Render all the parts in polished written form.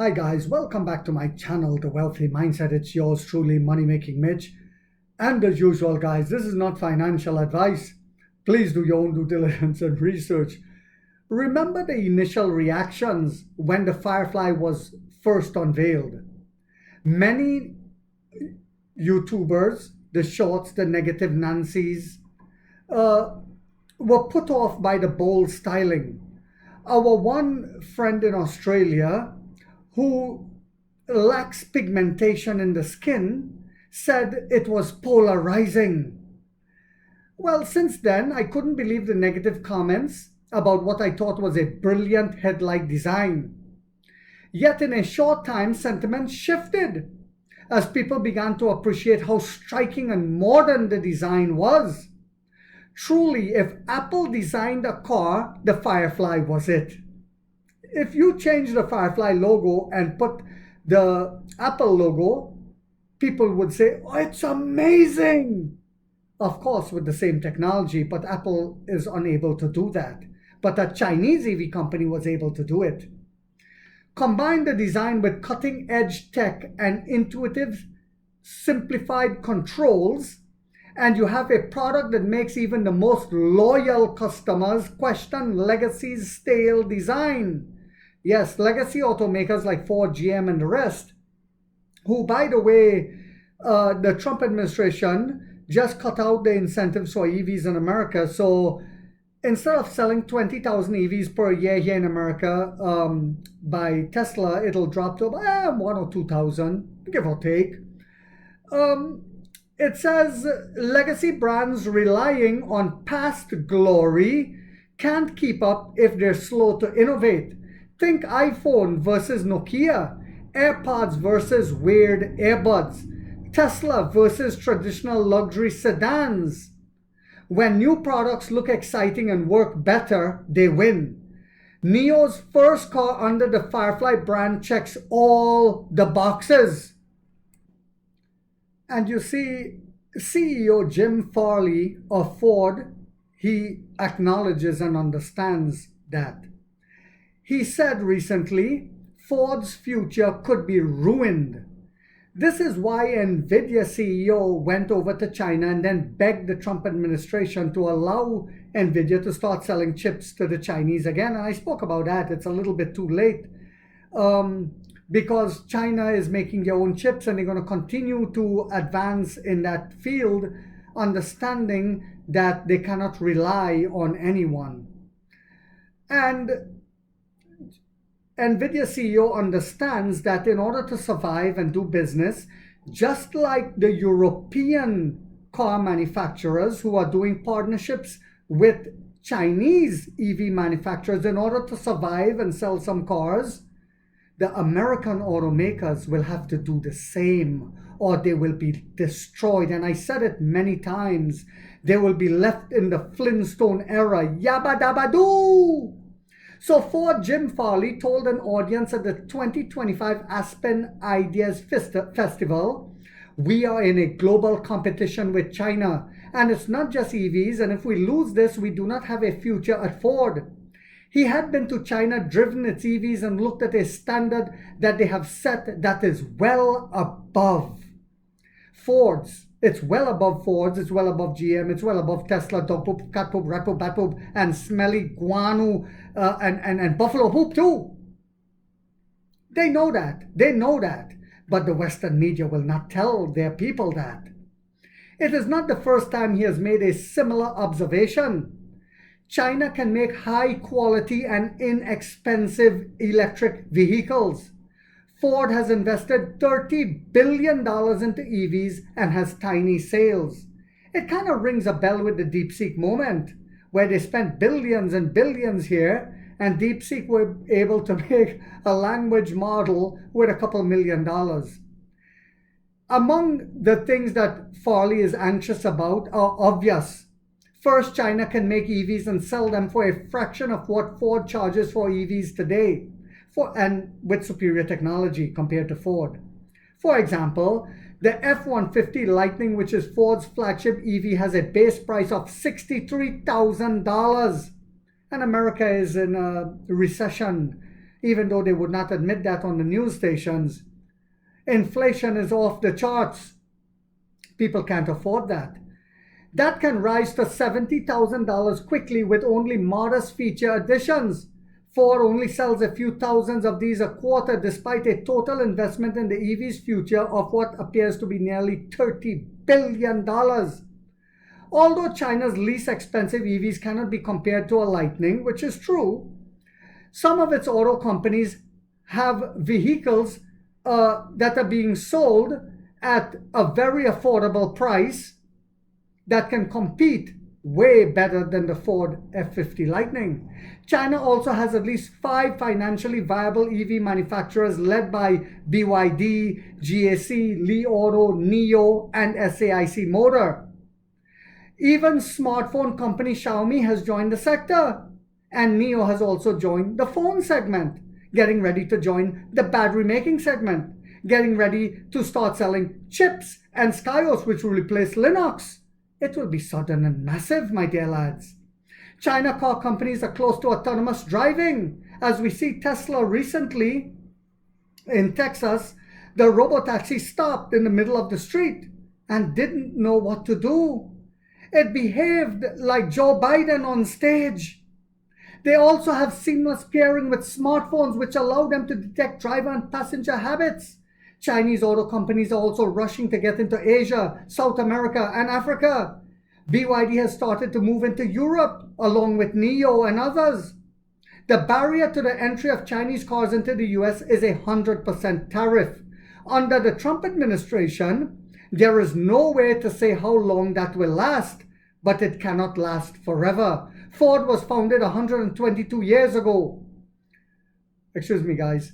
Hi guys, welcome back to my channel, The Wealthy Mindset. It's yours truly, Money Making Mitch. And as usual guys, this is not financial advice. Please do your own due diligence and research. Remember the initial reactions when the Firefly was first unveiled. Many YouTubers, the shorts, the negative Nancys, were put off by the bold styling. Our one friend in Australia who lacks pigmentation in the skin said it was polarizing. Well, since then, I couldn't believe the negative comments about what I thought was a brilliant headlight design. Yet in a short time, sentiment shifted as people began to appreciate how striking and modern the design was. Truly, if Apple designed a car, the Firefly was it. If you change the Firefly logo and put the Apple logo, people would say, "Oh, it's amazing." Of course, with the same technology, but Apple is unable to do that. But a Chinese EV company was able to do it. Combine the design with cutting-edge tech and intuitive, simplified controls, and you have a product that makes even the most loyal customers question legacy's stale design. Yes, legacy automakers like Ford, GM, and the rest, who, by the way, the Trump administration just cut out the incentives for EVs in America. So instead of selling 20,000 EVs per year here in America by Tesla, it'll drop to about 1 or 2,000, give or take. It says legacy brands relying on past glory can't keep up if they're slow to innovate. Think iPhone versus Nokia, AirPods versus weird earbuds, Tesla versus traditional luxury sedans. When new products look exciting and work better, they win. NIO's first car under the Firefly brand checks all the boxes. And you see, CEO Jim Farley of Ford, he acknowledges and understands that. He said recently, Ford's future could be ruined. This is why NVIDIA CEO went over to China and then begged the Trump administration to allow NVIDIA to start selling chips to the Chinese again. And I spoke about that. It's a little bit too late because China is making their own chips and they're going to continue to advance in that field, understanding that they cannot rely on anyone. And NVIDIA CEO understands that in order to survive and do business, just like the European car manufacturers who are doing partnerships with Chinese EV manufacturers in order to survive and sell some cars, the American automakers will have to do the same or they will be destroyed. And I said it many times, they will be left in the Flintstone era. Yabba dabba doo! So Ford Jim Farley told an audience at the 2025 Aspen Ideas Festival, "We are in a global competition with China, and it's not just EVs, and if we lose this, we do not have a future at Ford." He had been to China, driven its EVs, and looked at a standard that they have set that is well above Ford's. It's well above Ford's, it's well above GM, it's well above Tesla, dog poop, cat poop, rat poop, bat poop, and smelly guano and buffalo poop too. They know that, but the Western media will not tell their people that. It is not the first time he has made a similar observation. China can make high quality and inexpensive electric vehicles. Ford has invested $30 billion into EVs and has tiny sales. It kind of rings a bell with the DeepSeek moment, where they spent billions and billions here, and DeepSeek were able to make a language model with a couple $1 million. Among the things that Farley is anxious about are obvious. First, China can make EVs and sell them for a fraction of what Ford charges for EVs today, and with superior technology compared to Ford. For example, the F-150 Lightning, which is Ford's flagship EV, has a base price of $63,000. And America is in a recession. even though they would not admit that on the news stations. Inflation is off the charts. People can't afford that. That can rise to $70,000 quickly with only modest feature additions. Ford only sells a few thousands of these a quarter, despite a total investment in the EV's future of what appears to be nearly $30 billion. Although China's least expensive EVs cannot be compared to a Lightning, which is true, some of its auto companies have vehicles that are being sold at a very affordable price that can compete way better than the Ford F-50 Lightning. China also has at least 5 financially viable EV manufacturers led by BYD, GAC, Li Auto, NIO, and SAIC Motor. Even smartphone company Xiaomi has joined the sector, and NIO has also joined the phone segment, getting ready to join the battery making segment, getting ready to start selling chips and Skyos, which will replace Linux. It will be sudden and massive, my dear lads. China car companies are close to autonomous driving. As we see Tesla recently in Texas, the robotaxi stopped in the middle of the street and didn't know what to do. It behaved like Joe Biden on stage. They also have seamless pairing with smartphones, which allow them to detect driver and passenger habits. Chinese auto companies are also rushing to get into Asia, South America, and Africa. BYD has started to move into Europe, along with NIO and others. The barrier to the entry of Chinese cars into the US is a 100% tariff. Under the Trump administration, there is no way to say how long that will last, but it cannot last forever. Ford was founded 122 years ago. Excuse me, guys.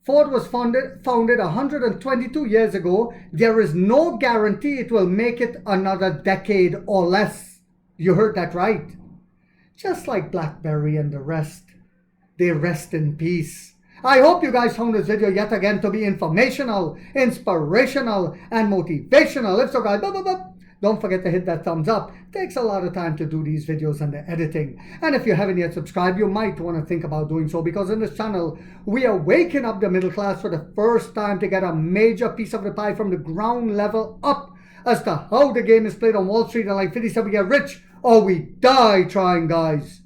Ford was founded 122 years ago. There is no guarantee it will make it another decade or less. You heard that right. Just like BlackBerry and the rest. They rest in peace. I hope you guys found this video yet again to be informational, inspirational, and motivational. If so, guys, don't forget to hit that thumbs up. It takes a lot of time to do these videos and the editing. And if you haven't yet subscribed, you might want to think about doing so, because in this channel, we are waking up the middle class for the first time to get a major piece of the pie from the ground level up as to how the game is played on Wall Street. And like 50 said, we get rich or we die trying, guys.